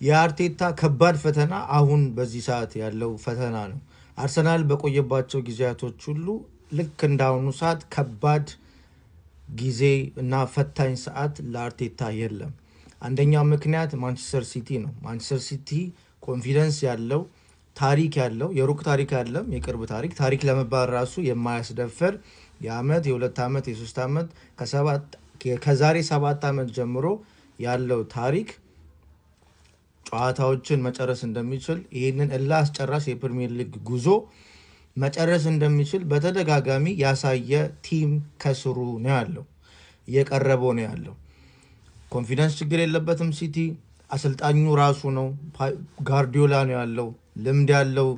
የአርቴታ ከባድ ፈተና አሁን በዚህ ሰዓት ያለው ፈተና ነው። አርሰናል በቆየባቸው ጊዜያቶች ሁሉ ልክ እንዳሁኑ ሰዓት ከባድ ጊዜ እና ፈታኝ ሰዓት ለአርቴታ የለም። አንደኛው ምክንያት ማንቸስተር ሲቲ ነው። ማንቸስተር ሲቲ ኮንፊደንስ ያለው ታሪክ ያለው የሩቅ ታሪክ አይደለም የቅርብ ታሪክ ለመባል ራሱ የማያስደፍር የአመት የሁለት አመት የሶስት አመት ከዛሬ 7 አመት ጀምሮ ያለው ታሪክ ጨዋታዎችን መጨረስ እንደሚችል ይህንን እልህ አስጨራሽ የፕሪሚየር ሊግ ጉዞ መጨረስ እንደሚችል በተደጋጋሚ ያሳየ ቲም ከስሩ ነው ያለው፣ እየቀረበው ነው ያለው። ኮንፊደንስ ችግር የለበትም ሲቲ። አሰልጣኙ ራሱ ነው፣ ጋርዲዮላ ነው ያለው፣ ልምድ ያለው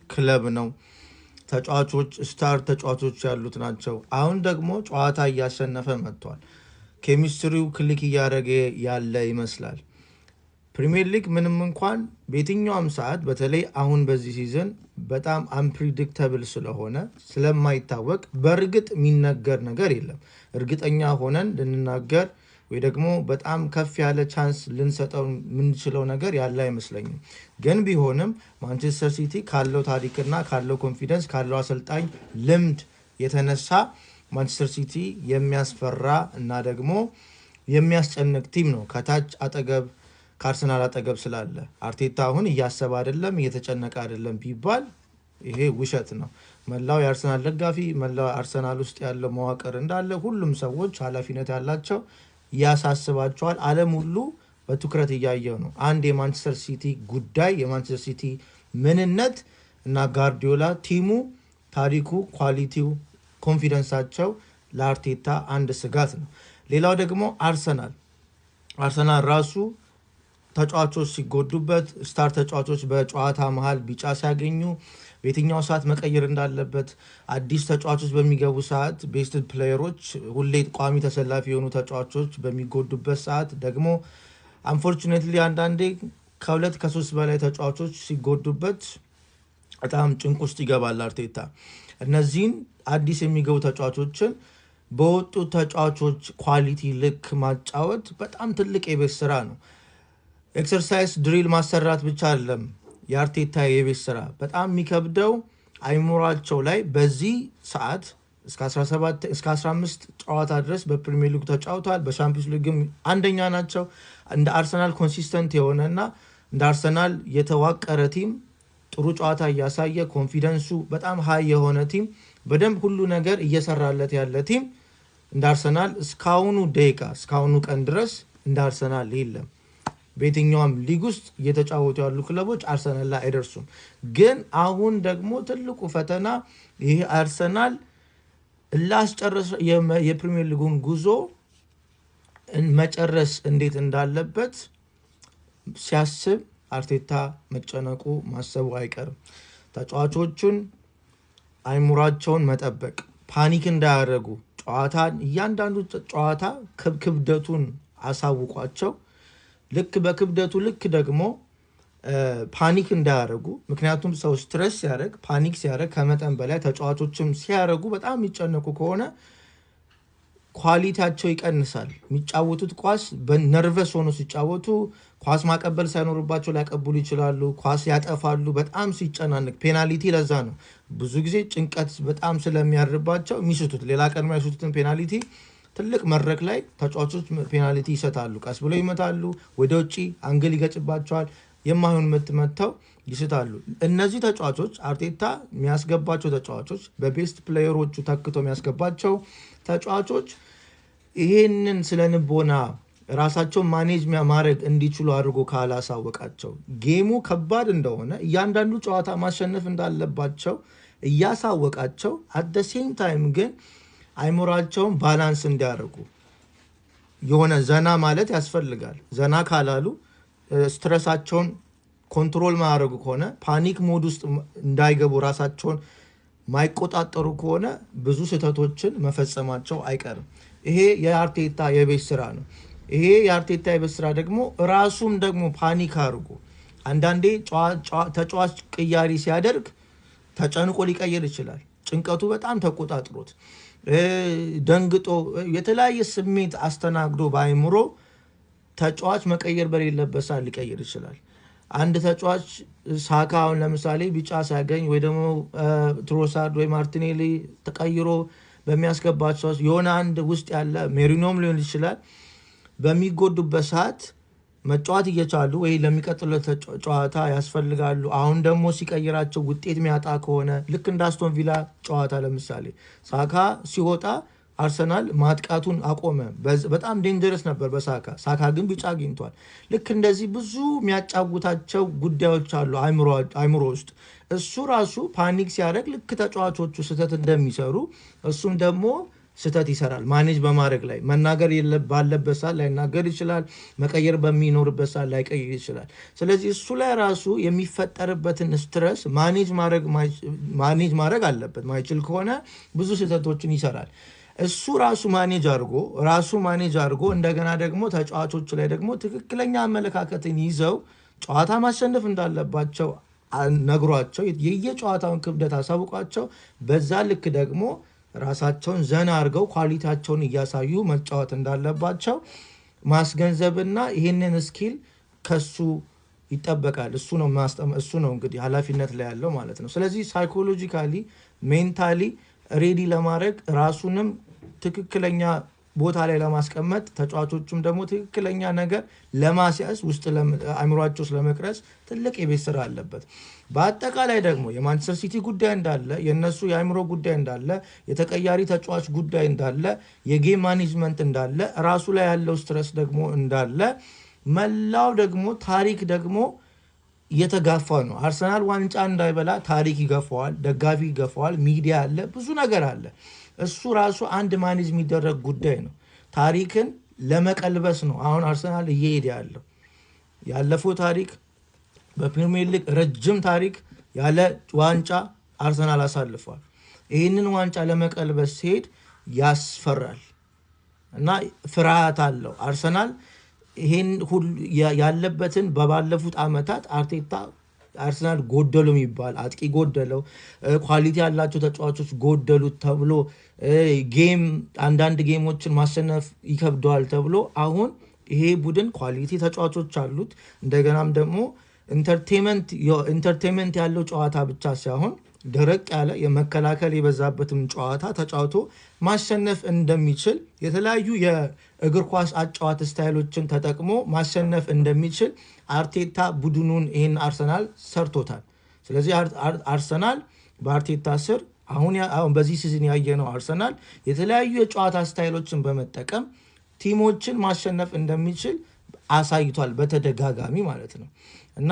ክለብ ነው። ተጫዋቾች ስታር ተጫዋቾች ያሉት ናቸው። አሁን ደግሞ ጨዋታ እያሸነፈ መጥቷል። ኬሚስትሪው ክሊክ እያደረገ ያለ ይመስላል። ፕሪሚየር ሊግ ምንም እንኳን በየትኛውም ሰዓት በተለይ አሁን በዚህ ሲዝን በጣም አንፕሪዲክተብል ስለሆነ ስለማይታወቅ በእርግጥ የሚነገር ነገር የለም። እርግጠኛ ሆነን ልንናገር ወይ ደግሞ በጣም ከፍ ያለ ቻንስ ልንሰጠው የምንችለው ነገር ያለ አይመስለኝም። ግን ቢሆንም ማንቸስተር ሲቲ ካለው ታሪክና ካለው ኮንፊደንስ ካለው አሰልጣኝ ልምድ የተነሳ ማንቸስተር ሲቲ የሚያስፈራ እና ደግሞ የሚያስጨንቅ ቲም ነው። ከታች አጠገብ ከአርሰናል አጠገብ ስላለ አርቴታ አሁን እያሰበ አይደለም እየተጨነቀ አይደለም ቢባል ይሄ ውሸት ነው። መላው የአርሰናል ደጋፊ መላው አርሰናል ውስጥ ያለው መዋቅር እንዳለ ሁሉም ሰዎች ኃላፊነት ያላቸው ያሳስባቸዋል። ዓለም ሁሉ በትኩረት እያየው ነው። አንድ የማንቸስተር ሲቲ ጉዳይ የማንቸስተር ሲቲ ምንነት እና ጋርዲዮላ ቲሙ ታሪኩ ኳሊቲው ኮንፊደንሳቸው ለአርቴታ አንድ ስጋት ነው። ሌላው ደግሞ አርሰናል ራሱ ተጫዋቾች ሲጎዱበት ስታር ተጫዋቾች በጨዋታ መሃል ቢጫ ሲያገኙ በየትኛው ሰዓት መቀየር እንዳለበት አዲስ ተጫዋቾች በሚገቡ ሰዓት ቤስት ፕሌየሮች ሁሌ ቋሚ ተሰላፊ የሆኑ ተጫዋቾች በሚጎዱበት ሰዓት ደግሞ አንፎርቹኔትሊ አንዳንዴ ከሁለት ከሶስት በላይ ተጫዋቾች ሲጎዱበት በጣም ጭንቅ ውስጥ ይገባል አርቴታ። እነዚህን አዲስ የሚገቡ ተጫዋቾችን በወጡ ተጫዋቾች ኳሊቲ ልክ ማጫወት በጣም ትልቅ የቤት ስራ ነው። ኤክሰርሳይዝ ድሪል ማሰራት ብቻ አይደለም የአርቴታ የቤት ስራ። በጣም የሚከብደው አይሞራቸው ላይ በዚህ ሰዓት እስከ 17 እስከ 15 ጨዋታ ድረስ በፕሪሚየር ሊግ ተጫውተዋል። በሻምፒዮንስ ሊግም አንደኛ ናቸው። እንደ አርሰናል ኮንሲስተንት የሆነና እንደ አርሰናል የተዋቀረ ቲም ጥሩ ጨዋታ እያሳየ ኮንፊደንሱ በጣም ሃይ የሆነ ቲም በደንብ ሁሉ ነገር እየሰራለት ያለ ቲም እንደ አርሰናል እስካሁኑ ቀን ድረስ እንደ አርሰናል የለም። በየትኛውም ሊግ ውስጥ እየተጫወቱ ያሉ ክለቦች አርሰናል ላይ አይደርሱም። ግን አሁን ደግሞ ትልቁ ፈተና ይሄ አርሰናል ላስጨረሰ የፕሪሚየር ሊጉን ጉዞ መጨረስ እንዴት እንዳለበት ሲያስብ አርቴታ መጨነቁ ማሰቡ አይቀርም። ተጫዋቾቹን አይሙራቸውን መጠበቅ ፓኒክ እንዳያደርጉ እያንዳንዱ ጨዋታ ክብደቱን አሳውቋቸው ልክ በክብደቱ ልክ ደግሞ ፓኒክ እንዳያደርጉ። ምክንያቱም ሰው ስትረስ ሲያደርግ ፓኒክ ሲያደርግ ከመጠን በላይ ተጫዋቾችም ሲያደርጉ በጣም የሚጨነቁ ከሆነ ኳሊቲያቸው ይቀንሳል። የሚጫወቱት ኳስ በነርቨስ ሆኖ ሲጫወቱ ኳስ ማቀበል ሳይኖርባቸው ሊያቀብሉ ይችላሉ። ኳስ ያጠፋሉ በጣም ሲጨናንቅ። ፔናልቲ ለዛ ነው ብዙ ጊዜ ጭንቀት በጣም ስለሚያርባቸው የሚስቱት። ሌላ ቀን የሚያስቱትን ፔናልቲ ትልቅ መድረክ ላይ ተጫዋቾች ፔናልቲ ይሰጣሉ። ቀስ ብለው ይመታሉ፣ ወደ ውጪ አንግል ይገጭባቸዋል፣ የማይሆን ምት መተው ይስታሉ። እነዚህ ተጫዋቾች አርቴታ የሚያስገባቸው ተጫዋቾች በቤስት ፕሌየሮቹ ተክቶ የሚያስገባቸው ተጫዋቾች ይሄንን ስለ ንቦና ራሳቸውን ማኔጅ ማድረግ እንዲችሉ አድርጎ ካላሳወቃቸው ጌሙ ከባድ እንደሆነ እያንዳንዱ ጨዋታ ማሸነፍ እንዳለባቸው እያሳወቃቸው አት ሴም ታይም ግን አይሞራቸውን ባላንስ እንዲያደርጉ የሆነ ዘና ማለት ያስፈልጋል። ዘና ካላሉ ስትረሳቸውን ኮንትሮል ማያደርጉ ከሆነ ፓኒክ ሞድ ውስጥ እንዳይገቡ ራሳቸውን ማይቆጣጠሩ ከሆነ ብዙ ስህተቶችን መፈጸማቸው አይቀርም። ይሄ የአርቴታ የቤት ስራ ነው። ይሄ የአርቴታ የቤት ስራ ደግሞ ራሱም ደግሞ ፓኒክ አድርጎ አንዳንዴ ተጫዋች ቅያሪ ሲያደርግ ተጨንቆ ሊቀየር ይችላል። ጭንቀቱ በጣም ተቆጣጥሮት ደንግጦ የተለያየ ስሜት አስተናግዶ ባይምሮ ተጫዋች መቀየር በሌለበት ሰዓት ሊቀይር ይችላል። አንድ ተጫዋች ሳካውን ለምሳሌ ቢጫ ሲያገኝ ወይ ደግሞ ትሮሳርድ ወይ ማርቲኔሊ ተቀይሮ በሚያስገባቸው የሆነ አንድ ውስጥ ያለ ሜሪኖም ሊሆን ይችላል በሚጎዱበት ሰዓት መጫወት እየቻሉ ወይ ለሚቀጥለው ጨዋታ ያስፈልጋሉ። አሁን ደግሞ ሲቀይራቸው ውጤት የሚያጣ ከሆነ ልክ እንደ አስቶን ቪላ ጨዋታ ለምሳሌ ሳካ ሲወጣ አርሰናል ማጥቃቱን አቆመ። በጣም ዴንጀረስ ነበር በሳካ ሳካ ግን ቢጫ አግኝቷል። ልክ እንደዚህ ብዙ የሚያጫውታቸው ጉዳዮች አሉ አይምሮ ውስጥ። እሱ ራሱ ፓኒክ ሲያደርግ ልክ ተጫዋቾቹ ስህተት እንደሚሰሩ እሱም ደግሞ ስህተት ይሰራል። ማኔጅ በማድረግ ላይ መናገር ባለበት ሰዓት ላይናገር ይችላል። መቀየር በሚኖርበት ሰዓት ላይቀይር ይችላል። ስለዚህ እሱ ላይ ራሱ የሚፈጠርበትን ስትረስ ማኔጅ ማድረግ አለበት። ማይችል ከሆነ ብዙ ስህተቶችን ይሰራል። እሱ ራሱ ማኔጅ አድርጎ እንደገና ደግሞ ተጫዋቾች ላይ ደግሞ ትክክለኛ አመለካከትን ይዘው ጨዋታ ማሸነፍ እንዳለባቸው ነግሯቸው የየጨዋታውን ክብደት አሳውቋቸው በዛ ልክ ደግሞ ራሳቸውን ዘና አድርገው ኳሊቲያቸውን እያሳዩ መጫወት እንዳለባቸው ማስገንዘብና ይህንን ስኪል ከሱ ይጠበቃል። እሱ ነው እንግዲህ ኃላፊነት ላይ ያለው ማለት ነው። ስለዚህ ሳይኮሎጂካሊ ሜንታሊ ሬዲ ለማድረግ ራሱንም ትክክለኛ ቦታ ላይ ለማስቀመጥ ተጫዋቾቹም ደግሞ ትክክለኛ ነገር ለማስያዝ ውስጥ አእምሯቸው ስለመቅረጽ ትልቅ የቤት ስራ አለበት። በአጠቃላይ ደግሞ የማንቸስተር ሲቲ ጉዳይ እንዳለ፣ የነሱ የአእምሮ ጉዳይ እንዳለ፣ የተቀያሪ ተጫዋች ጉዳይ እንዳለ፣ የጌም ማኔጅመንት እንዳለ፣ ራሱ ላይ ያለው ስትረስ ደግሞ እንዳለ፣ መላው ደግሞ ታሪክ ደግሞ እየተጋፋ ነው። አርሰናል ዋንጫ እንዳይበላ ታሪክ ይገፋዋል፣ ደጋፊ ይገፋዋል፣ ሚዲያ አለ፣ ብዙ ነገር አለ። እሱ ራሱ አንድ ማኔጅ የሚደረግ ጉዳይ ነው። ታሪክን ለመቀልበስ ነው አሁን አርሰናል እየሄደ ያለው። ያለፈው ታሪክ በፕሪሚየር ሊግ ረጅም ታሪክ ያለ ዋንጫ አርሰናል አሳልፏል። ይህንን ዋንጫ ለመቀልበስ ሲሄድ ያስፈራል እና ፍርሃት አለው አርሰናል። ይሄን ሁሉ ያለበትን በባለፉት አመታት አርቴታ አርሰናል ጎደሉ የሚባል አጥቂ ጎደለው፣ ኳሊቲ ያላቸው ተጫዋቾች ጎደሉት ተብሎ አንዳንድ ጌሞችን ማሸነፍ ይከብደዋል ተብሎ አሁን ይሄ ቡድን ኳሊቲ ተጫዋቾች አሉት። እንደገናም ደግሞ ኢንተርቴንመንት ያለው ጨዋታ ብቻ ሳይሆን ደረቅ ያለ የመከላከል የበዛበትም ጨዋታ ተጫውቶ ማሸነፍ እንደሚችል የተለያዩ የእግር ኳስ አጫዋት ስታይሎችን ተጠቅሞ ማሸነፍ እንደሚችል አርቴታ ቡድኑን ይህን አርሰናል ሰርቶታል። ስለዚህ አርሰናል በአርቴታ ስር አሁን በዚህ ሲዝን ያየነው አርሰናል የተለያዩ የጨዋታ ስታይሎችን በመጠቀም ቲሞችን ማሸነፍ እንደሚችል አሳይቷል በተደጋጋሚ ማለት ነው። እና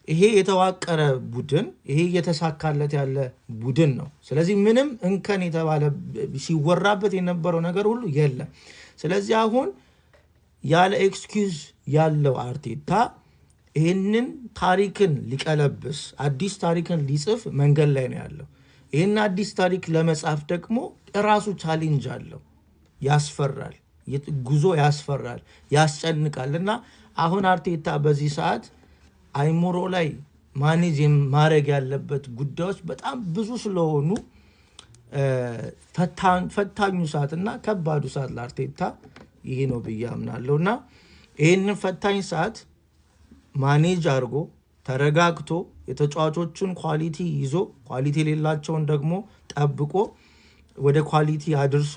ይሄ የተዋቀረ ቡድን ይሄ እየተሳካለት ያለ ቡድን ነው። ስለዚህ ምንም እንከን የተባለ ሲወራበት የነበረው ነገር ሁሉ የለም። ስለዚህ አሁን ያለ ኤክስኪውዝ ያለው አርቴታ ይህንን ታሪክን ሊቀለብስ አዲስ ታሪክን ሊጽፍ መንገድ ላይ ነው ያለው። ይህን አዲስ ታሪክ ለመጻፍ ደግሞ እራሱ ቻሌንጅ አለው። ያስፈራል፣ ጉዞ ያስፈራል፣ ያስጨንቃል። እና አሁን አርቴታ በዚህ ሰዓት አይምሮ ላይ ማኔጅ ማድረግ ያለበት ጉዳዮች በጣም ብዙ ስለሆኑ ፈታኙ ሰዓትና ከባዱ ሰዓት ለአርቴታ ይሄ ነው ብዬ አምናለሁ። እና ይህንን ፈታኝ ሰዓት ማኔጅ አድርጎ ተረጋግቶ የተጫዋቾቹን ኳሊቲ ይዞ ኳሊቲ የሌላቸውን ደግሞ ጠብቆ ወደ ኳሊቲ አድርሶ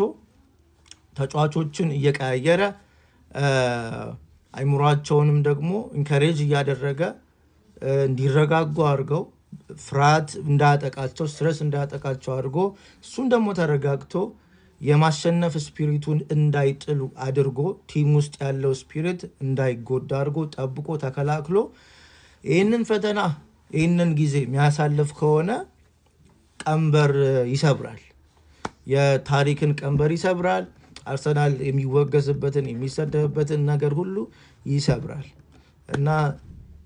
ተጫዋቾችን እየቀያየረ አይምሯቸውንም ደግሞ ኢንከሬጅ እያደረገ እንዲረጋጉ አድርገው ፍርሃት እንዳያጠቃቸው ስትረስ እንዳያጠቃቸው አድርጎ እሱን ደግሞ ተረጋግቶ የማሸነፍ ስፒሪቱን እንዳይጥሉ አድርጎ ቲም ውስጥ ያለው ስፒሪት እንዳይጎዳ አድርጎ ጠብቆ ተከላክሎ ይህንን ፈተና ይህንን ጊዜ የሚያሳልፍ ከሆነ ቀንበር ይሰብራል፣ የታሪክን ቀንበር ይሰብራል። አርሰናል የሚወገዝበትን የሚሰደብበትን ነገር ሁሉ ይሰብራል እና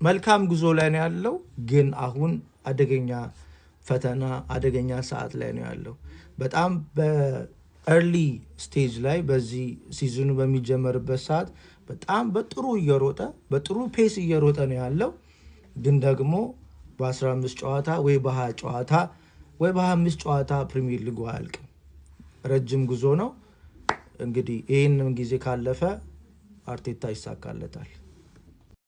መልካም ጉዞ ላይ ነው ያለው። ግን አሁን አደገኛ ፈተና አደገኛ ሰዓት ላይ ነው ያለው። በጣም በኤርሊ ስቴጅ ላይ በዚህ ሲዝኑ በሚጀመርበት ሰዓት በጣም በጥሩ ፔስ እየሮጠ ነው ያለው። ግን ደግሞ በ15 ጨዋታ ወይ በ20 ጨዋታ ወይ በ25 ጨዋታ ፕሪሚየር ሊጉ አያልቅም። ረጅም ጉዞ ነው። እንግዲህ ይህንን ጊዜ ካለፈ አርቴታ ይሳካለታል።